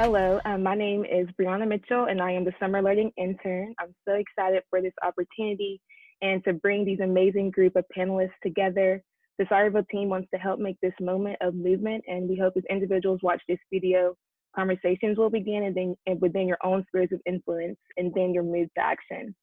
Hello, my name is Brianna Mitchell, and I am the Summer Learning Intern. I'm so excited for this opportunity and to bring these amazing group of panelists together. The Sawyerville team wants to help make this moment of movement, and we hope as individuals watch this video, conversations will begin and within your own spheres of influence, and then your move to action.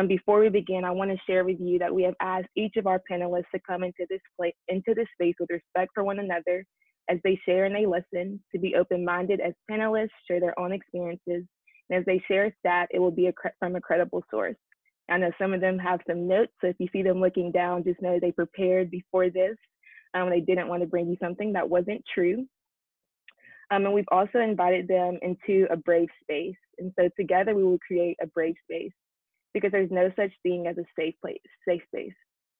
Before we begin, I want to share with you that we have asked each of our panelists to come into this space with respect for one another as they share and they listen, to be open-minded as panelists, share their own experiences, and as they share a stat, it will be from a credible source. I know some of them have some notes, so if you see them looking down, just know they prepared before this. They didn't want to bring you something that wasn't true. And we've also invited them into a brave space. And so together we will create a brave space, because there's no such thing as a safe space.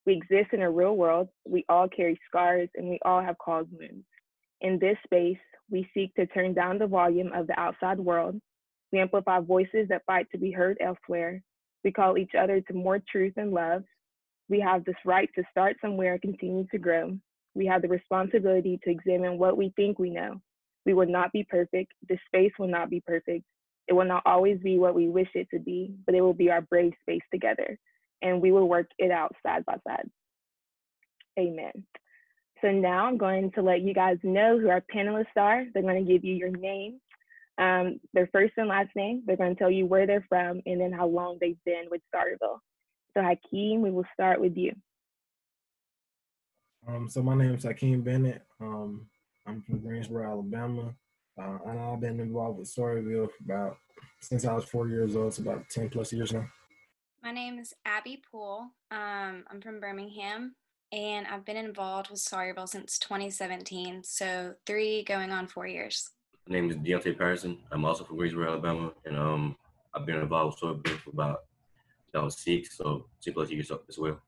We exist in a real world, we all carry scars, and we all have caused wounds. In this space, we seek to turn down the volume of the outside world. We amplify voices that fight to be heard elsewhere. We call each other to more truth and love. We have this right to start somewhere and continue to grow. We have the responsibility to examine what we think we know. We will not be perfect. This space will not be perfect. It will not always be what we wish it to be, but it will be our brave space together. And we will work it out side by side. Amen. So now I'm going to let you guys know who our panelists are. They're going to give you your name, their first and last name. They're going to tell you where they're from and then how long they've been with Sawyerville. So Hakeem, we will start with you. So my name is Hakeem Bennett. I'm from Greensboro, Alabama. And I've been involved with Sawyerville since I was 4 years old, so about 10 plus years now. My name is Abby Poole. I'm from Birmingham, and I've been involved with Sawyerville since 2017, so 3 going on 4 years. My name is Deontay Patterson. I'm also from Greensboro, Alabama, and I've been involved with Sawyerville for about 6, so 2 plus years as well.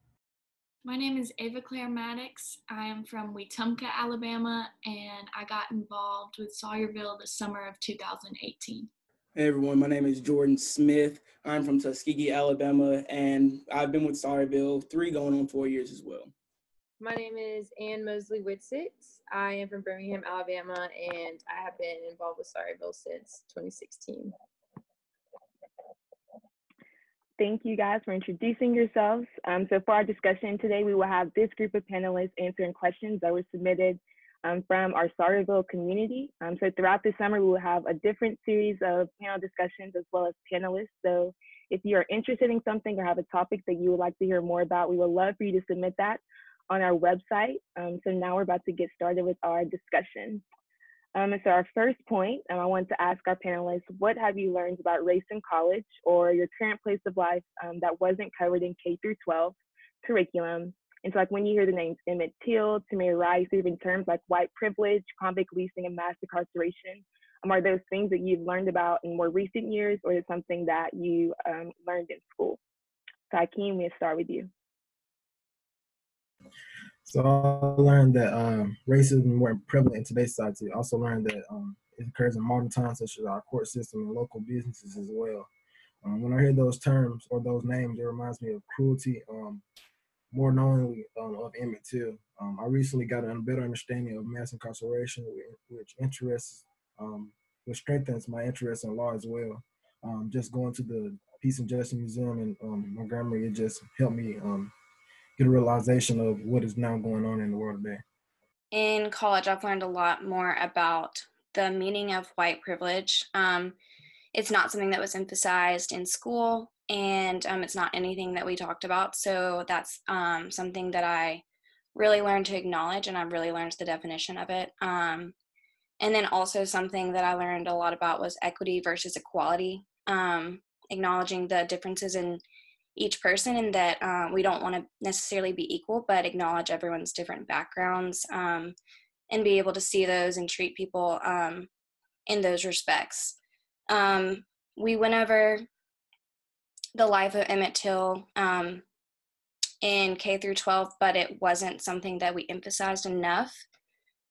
My name is Ava Claire Maddox. I am from Wetumpka, Alabama, and I got involved with Sawyerville the summer of 2018. Hey everyone, my name is Jordan Smith. I'm from Tuskegee, Alabama, and I've been with Sawyerville 3 going on 4 years as well. My name is Ann Mosley Whitsett. I am from Birmingham, Alabama, and I have been involved with Sawyerville since 2016. Thank you guys for introducing yourselves. So for our discussion today, we will have this group of panelists answering questions that were submitted from our Sawyerville community. So throughout the summer, we will have a different series of panel discussions as well as panelists. So if you are interested in something or have a topic that you would like to hear more about, we would love for you to submit that on our website. So now we're about to get started with our discussion. So our first point, I want to ask our panelists, what have you learned about race in college or your current place of life that wasn't covered in K through 12 curriculum? And so like when you hear the names Emmett Till, Tamir Rice, even terms like white privilege, convict leasing, and mass incarceration, are those things that you've learned about in more recent years, or is it something that you learned in school? So Hakeem, we'll start with you. So I learned that racism is more prevalent in today's society. I also learned that it occurs in modern times, such as our court system and local businesses as well. When I hear those terms or those names, it reminds me of cruelty, more knowingly of Emmett Till. I recently got a better understanding of mass incarceration, which strengthens my interest in law as well. Just going to the Peace and Justice Museum in Montgomery, it just helped me get a realization of what is now going on in the world today. In college, I've learned a lot more about the meaning of white privilege. It's not something that was emphasized in school, and it's not anything that we talked about. So that's something that I really learned to acknowledge, and I've really learned the definition of it. And then also something that I learned a lot about was equity versus equality, acknowledging the differences in each person, and that we don't want to necessarily be equal, but acknowledge everyone's different backgrounds and be able to see those and treat people in those respects. We went over the life of Emmett Till in K through 12, but it wasn't something that we emphasized enough.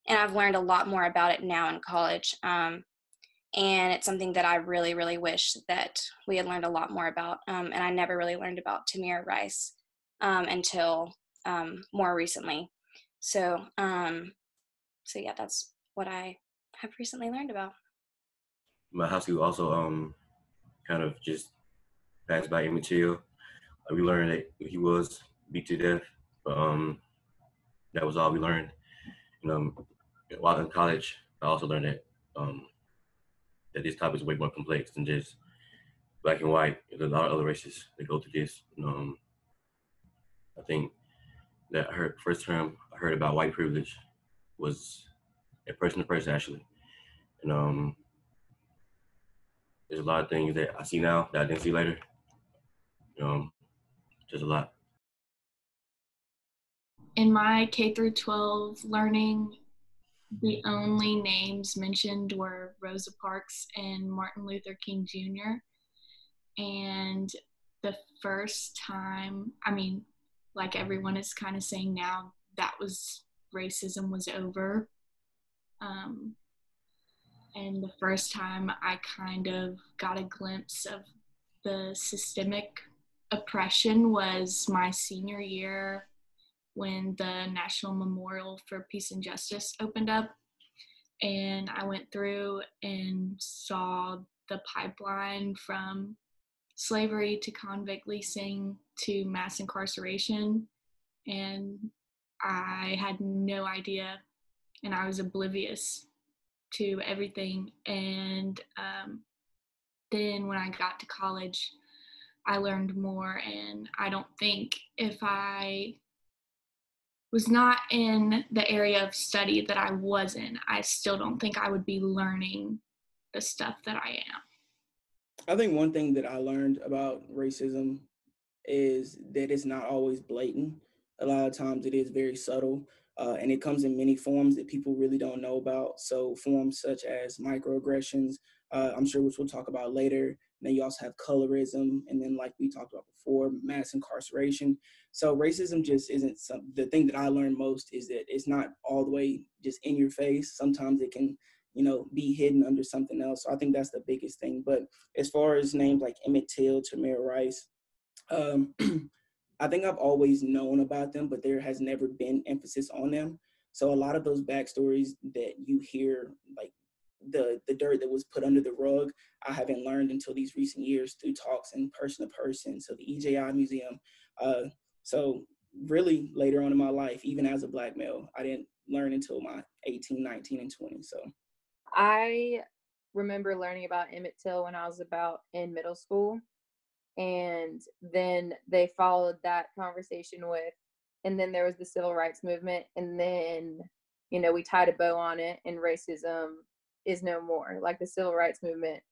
And I've learned a lot more about it now in college. And it's something that I really, really wish that we had learned a lot more about. And I never really learned about Tamir Rice until more recently. So yeah, that's what I have recently learned about. my high school also kind of just passed by immaterial. We learned that he was beat to death, but that was all we learned. You know, while in college, I also learned that that this topic is way more complex than just black and white. There's a lot of other races that go through this. I think that first term I heard about white privilege was a person to person actually, and there's a lot of things that I see now that I didn't see later. Just a lot. In my K through 12 learning, the only names mentioned were Rosa Parks and Martin Luther King Jr. And the first time, I mean, like everyone is kind of saying now, that was racism was over. And the first time I kind of got a glimpse of the systemic oppression was my senior year when the National Memorial for Peace and Justice opened up. And I went through and saw the pipeline from slavery to convict leasing to mass incarceration. And I had no idea, and I was oblivious to everything. And then when I got to college, I learned more. And I don't think if I was not in the area of study that I was in, I still don't think I would be learning the stuff that I am. I think one thing that I learned about racism is that it's not always blatant. A lot of times it is very subtle, and it comes in many forms that people really don't know about. So forms such as microaggressions, I'm sure which we'll talk about later. And then you also have colorism, and then like we talked about before, mass incarceration. So racism just isn't the thing that I learned most is that it's not all the way just in your face. Sometimes it can, be hidden under something else. So I think that's the biggest thing. But as far as names like Emmett Till, Tamir Rice, I think I've always known about them, but there has never been emphasis on them. So a lot of those backstories that you hear, like the dirt that was put under the rug, I haven't learned until these recent years through talks and person to person. So the EJI Museum. So really later on in my life, even as a Black male, I didn't learn until my 18, 19, and 20. So I remember learning about Emmett Till when I was about in middle school. And then they followed that conversation with, and then there was the civil rights movement. And then, we tied a bow on it, and racism is no more. Like the civil rights movement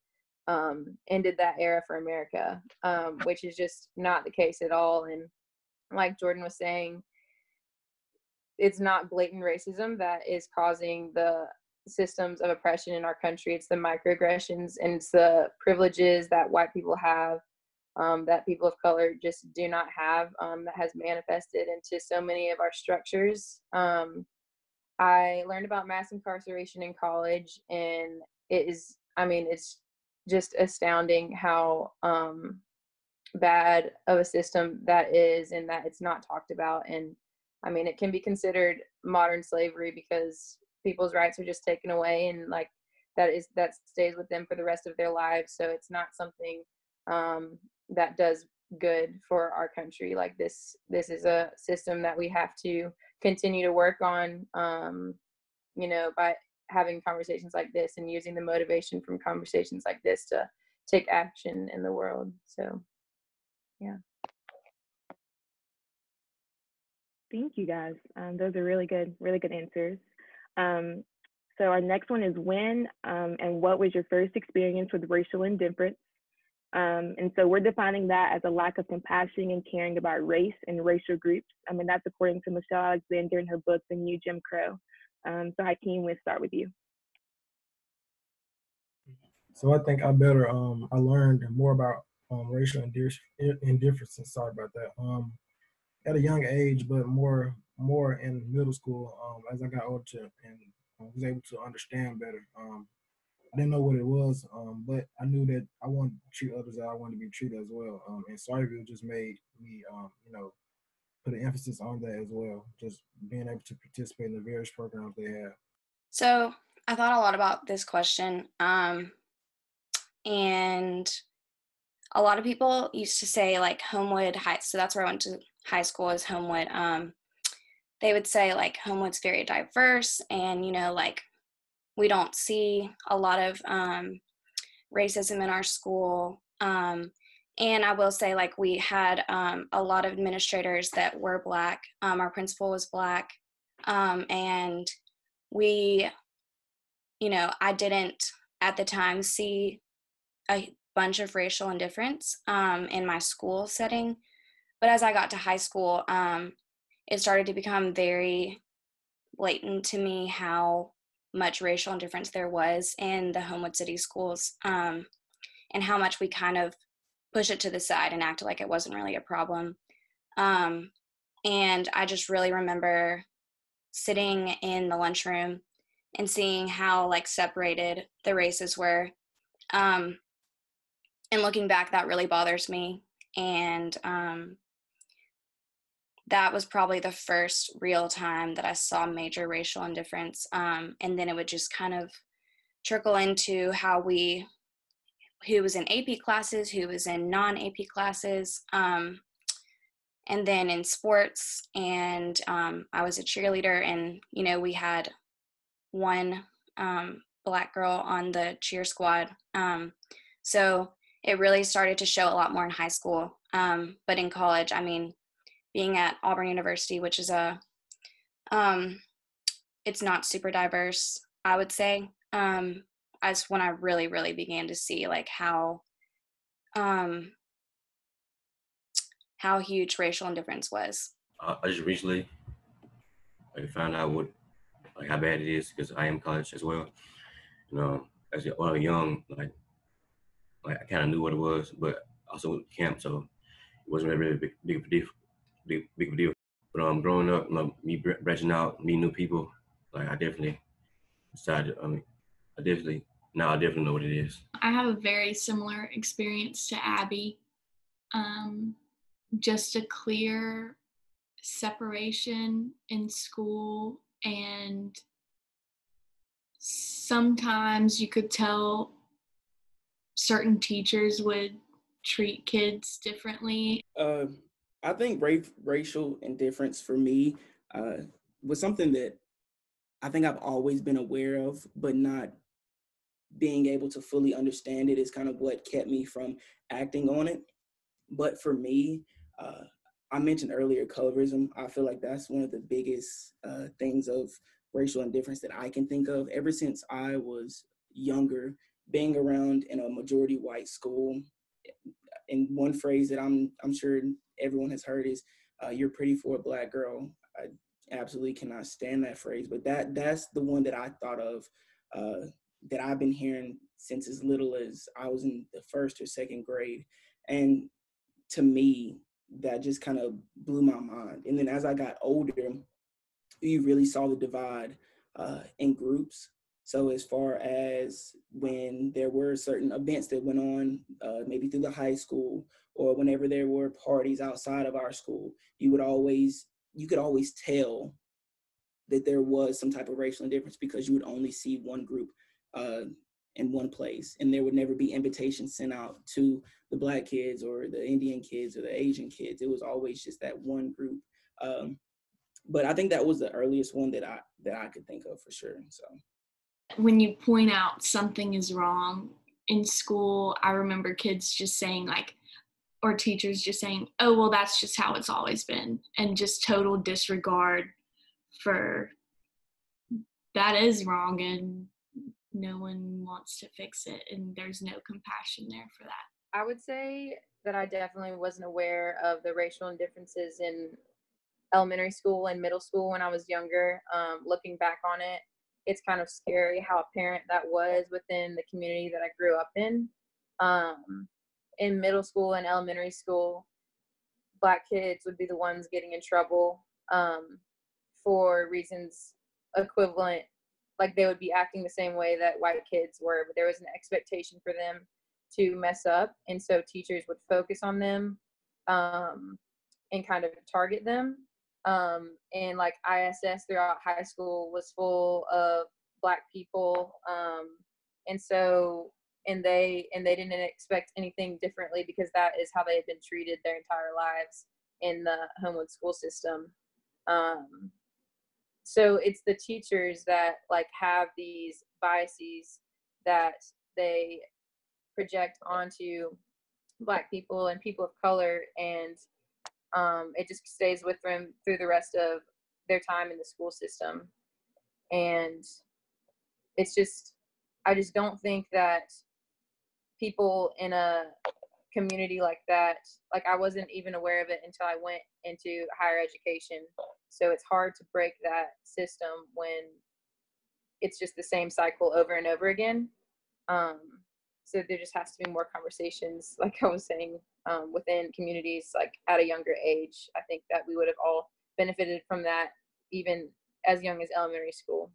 ended that era for America, which is just not the case at all. And like Jordan was saying, it's not blatant racism that is causing the systems of oppression in our country. It's the microaggressions and it's the privileges that white people have that people of color just do not have, that has manifested into so many of our structures. I learned about mass incarceration in college, and it's just astounding how bad of a system that is, and that it's not talked about. And it can be considered modern slavery because people's rights are just taken away, and like that stays with them for the rest of their lives. So it's not something that does good for our country. Like this is a system that we have to continue to work on, by having conversations like this and using the motivation from conversations like this to take action in the world. So, yeah. Thank you guys. Those are really good answers. So our next one is when and what was your first experience with racial indifference? And so we're defining that as a lack of compassion and caring about race and racial groups. That's according to Michelle Alexander in her book, The New Jim Crow. So Hakeem, we'll start with you. So I think I learned more about racial indifference. Sorry about that. At a young age, but more in middle school as I got older and was able to understand better. I didn't know what it was, but I knew that I wanted to treat others as I wanted to be treated as well. And Sawyerville just made me, put an emphasis on that as well, just being able to participate in the various programs they have. So I thought a lot about this question. And a lot of people used to say like Homewood Heights, so that's where I went to high school, is Homewood. They would say like Homewood's very diverse, and like we don't see a lot of racism in our school. And I will say, like, we had a lot of administrators that were Black. Our principal was Black. And we, I didn't at the time see a bunch of racial indifference in my school setting. But as I got to high school, it started to become very blatant to me how much racial indifference there was in the Homewood City schools, and how much we kind of push it to the side and acted like it wasn't really a problem. And I just really remember sitting in the lunchroom and seeing how like separated the races were. And looking back, that really bothers me. And that was probably the first real time that I saw major racial indifference. And then it would just kind of trickle into who was in AP classes, who was in non-AP classes, and then in sports. And I was a cheerleader, and we had one Black girl on the cheer squad. So it really started to show a lot more in high school. But in college, I mean, being at Auburn University, which is it's not super diverse, I would say. As when I really, really began to see like how huge racial indifference was. I just recently found out how bad it is, because I am college as well. As when I was young, like I kind of knew what it was, but also went to camp, so it wasn't really big of a deal. But growing up, me branching out, meeting new people, like I definitely decided. I definitely know what it is. I have a very similar experience to Abby. Just a clear separation in school, and sometimes you could tell certain teachers would treat kids differently. I think racial indifference for me was something that I think I've always been aware of, but not being able to fully understand it is kind of what kept me from acting on it. But for me, I mentioned earlier colorism. I feel like that's one of the biggest things of racial indifference that I can think of. Ever since I was younger, being around in a majority white school, and one phrase that I'm sure everyone has heard is "You're pretty for a Black girl." I absolutely cannot stand that phrase, but that's the one that I thought of, that I've been hearing since as little as I was in the first or second grade. And to me, that just kind of blew my mind. And then as I got older, you really saw the divide in groups. So as far as when there were certain events that went on, maybe through the high school, or whenever there were parties outside of our school, you could always tell that there was some type of racial indifference, because you would only see one group in one place, and there would never be invitations sent out to the Black kids or the Indian kids or the Asian kids. It was always just that one group. But I think that was the earliest one that I could think of for sure. So when you point out something is wrong in school, I remember kids just saying like, or teachers just saying, "Oh, well, that's just how it's always been," and just total disregard for that is wrong, and no one wants to fix it, and there's no compassion there for that. I would say that I definitely wasn't aware of the racial indifferences in elementary school and middle school when I was younger. Looking back on it, it's kind of scary how apparent that was within the community that I grew up in. In middle school and elementary school, Black kids would be the ones getting in trouble for reasons equivalent. Like they would be acting the same way that white kids were, but there was an expectation for them to mess up. And so teachers would focus on them and kind of target them. And like ISS throughout high school was full of Black people. And so and they didn't expect anything differently because that is how they had been treated their entire lives in the Homewood school system. So it's the teachers that like have these biases that they project onto Black people and people of color, and it just stays with them through the rest of their time in the school system. And it's just, I just don't think that people in a community like that, like I wasn't even aware of it until I went into higher education. So it's hard to break that system when it's just the same cycle over and over again. So there just has to be more conversations, like I was saying, within communities, like at a younger age. I think that we would have all benefited from that even as young as elementary school.